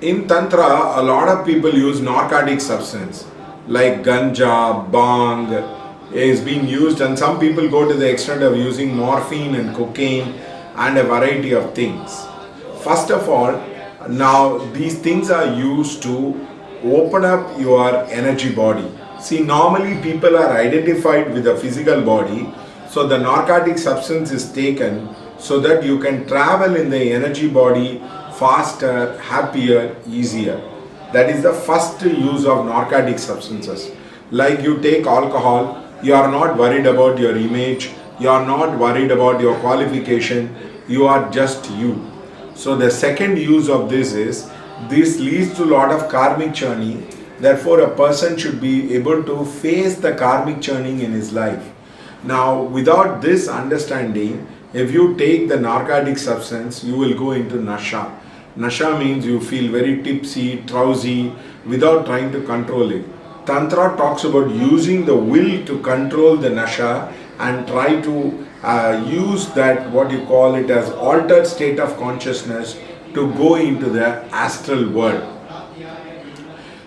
In Tantra, a lot of people use narcotic substance like ganja, bhang is being used, and some people go to the extent of using morphine and cocaine and a variety of things. First of all, now these things are used to open up your energy body. See, normally people are identified with the physical body, so the narcotic substance is taken so that you can travel in the energy body faster, happier, easier. That is the first use of narcotic substances. Like you take alcohol, you are not worried about your image, you are not worried about your qualification, you are just you. So the second use of this is, this leads to a lot of karmic churning. Therefore, a person should be able to face the karmic churning in his life. Now, without this understanding, if you take the narcotic substance, you will go into nasha. Nasha means you feel very tipsy, drowsy, without trying to control it. Tantra talks about using the will to control the nasha and try to use that, what you call it as altered state of consciousness, to go into the astral world.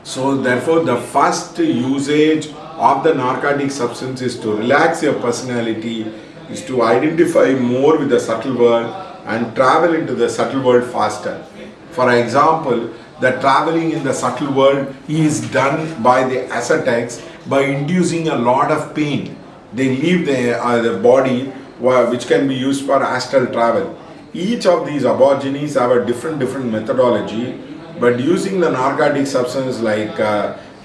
So therefore the first usage of the narcotic substance is to relax your personality, is to identify more with the subtle world and travel into the subtle world faster. For example, the traveling in the subtle world is done by the ascetics by inducing a lot of pain. They leave the body, which can be used for astral travel. Each of these aborigines have a different methodology, but using the narcotic substance like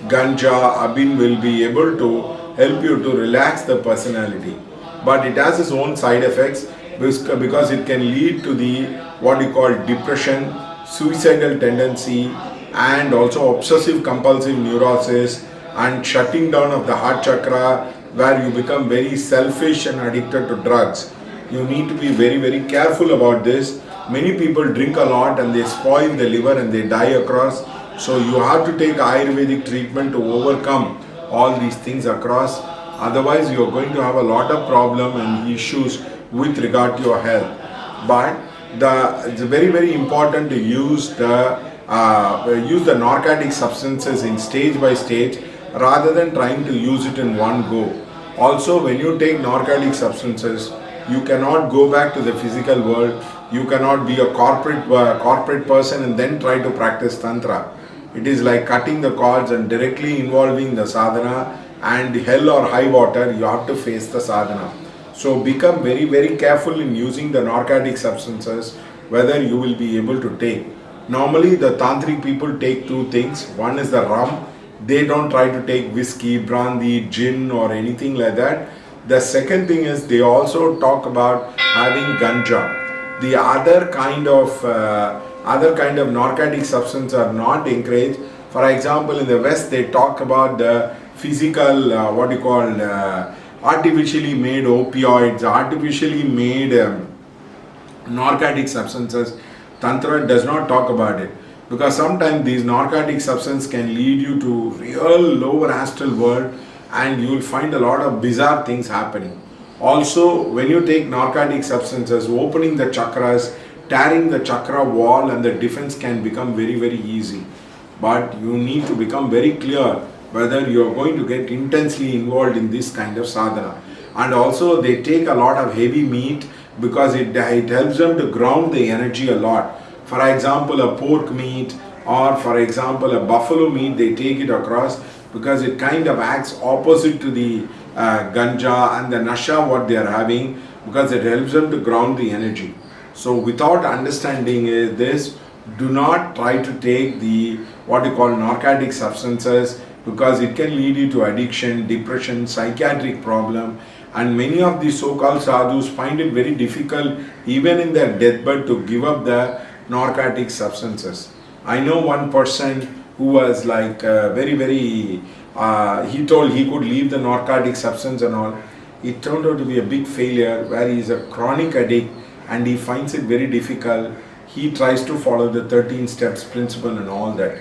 ganja, abin will be able to help you to relax the personality. But it has its own side effects because it can lead to the what you call depression, suicidal tendency, and also obsessive compulsive neurosis and shutting down of the heart chakra, where you become very selfish and addicted to drugs. You need to be very careful about this. Many people drink a lot and they spoil the liver and they die across. So you have to take Ayurvedic treatment to overcome all these things across. Otherwise you are going to have a lot of problem and issues with regard to your health. But it's very important to use the narcotic substances in stage by stage rather than trying to use it in one go. Also, when you take narcotic substances, you cannot go back to the physical world. You cannot be a corporate person and then try to practice tantra. It is like cutting the cords and directly involving the sadhana, and hell or high water, you have to face the sadhana. So become very careful in using the narcotic substances, whether you will be able to take. Normally the tantric people take two things. One is the rum. They don't try to take whiskey, brandy, gin or anything like that. The second thing is they also talk about having ganja. The other kind of narcotic substance are not encouraged. For example, in the West they talk about the physical artificially made opioids, artificially made narcotic substances. Tantra does not talk about it, because sometimes these narcotic substances can lead you to real lower astral world and you will find a lot of bizarre things happening. Also, when you take narcotic substances, opening the chakras, tearing the chakra wall and the defense can become very easy. But you need to become very clear whether you are going to get intensely involved in this kind of sadhana. And also they take a lot of heavy meat because it helps them to ground the energy a lot. For example, a pork meat or for example a buffalo meat, they take it across because it kind of acts opposite to the ganja and the nasha what they are having, because it helps them to ground the energy. So without understanding this, do not try to take the what you call narcotic substances, because it can lead you to addiction, depression, psychiatric problem. And many of these so-called sadhus find it very difficult even in their deathbed to give up the narcotic substances. I know one person who was like he told he could leave the narcotic substance and all. It turned out to be a big failure, where he is a chronic addict and he finds it very difficult. He tries to follow the 13 steps principle and all that.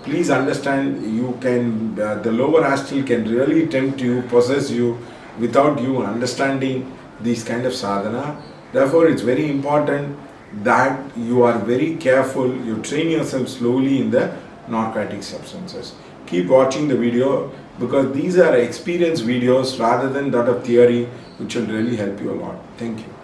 Please understand, you can the lower astral can really tempt you, possess you without you understanding these kind of sadhana. Therefore, it's very important that you are very careful, you train yourself slowly in the narcotic substances. Keep watching the video, because these are experience videos rather than that of theory, which will really help you a lot. Thank you.